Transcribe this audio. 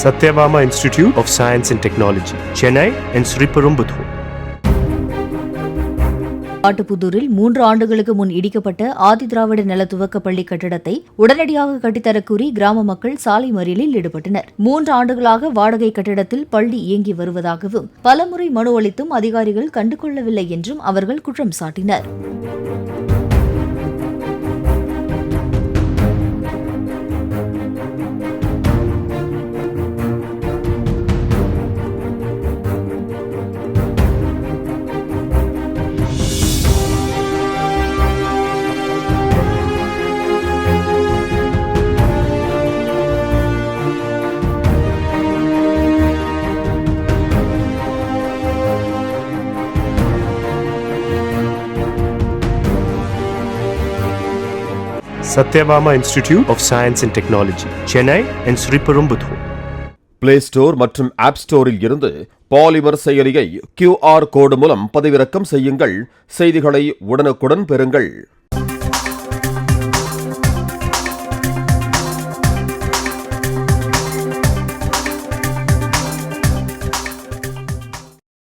Satyabama Institute of Science and Technology, Chennai and Sriperumbudur. காட்டுப்புதூரில் 3 ஆண்டுகளுக்கு முன் இடிக்கப்பட்ட ஆதிதிராவிட நில துவக்க பள்ளி கட்டிடத்தை உடனடியாக கட்டித்தரக் கூறி கிராம மக்கள் சாலை மறியலில் ஈடுபட்டனர். 3 ஆண்டுகளாக வாடகை கட்டிடத்தில் பள்ளி இயங்கி வருவதாகவும் பலமுறை மனு அளித்தும் அதிகாரிகள் கண்டுகொள்ளவில்லை என்றும் அவர்கள் குற்றம் சாட்டினர். Satyabama Institute of Science and Technology, Chennai and Sriperumbudur. Play store மற்றும் ஆப் ஸ்டோரில் இருந்து பாலிமர் செயலியை QR கோடு மூலம் பதிவிறக்கம் செய்யுங்கள். செய்திகளை உடனுக்குடன் பெறுங்கள்.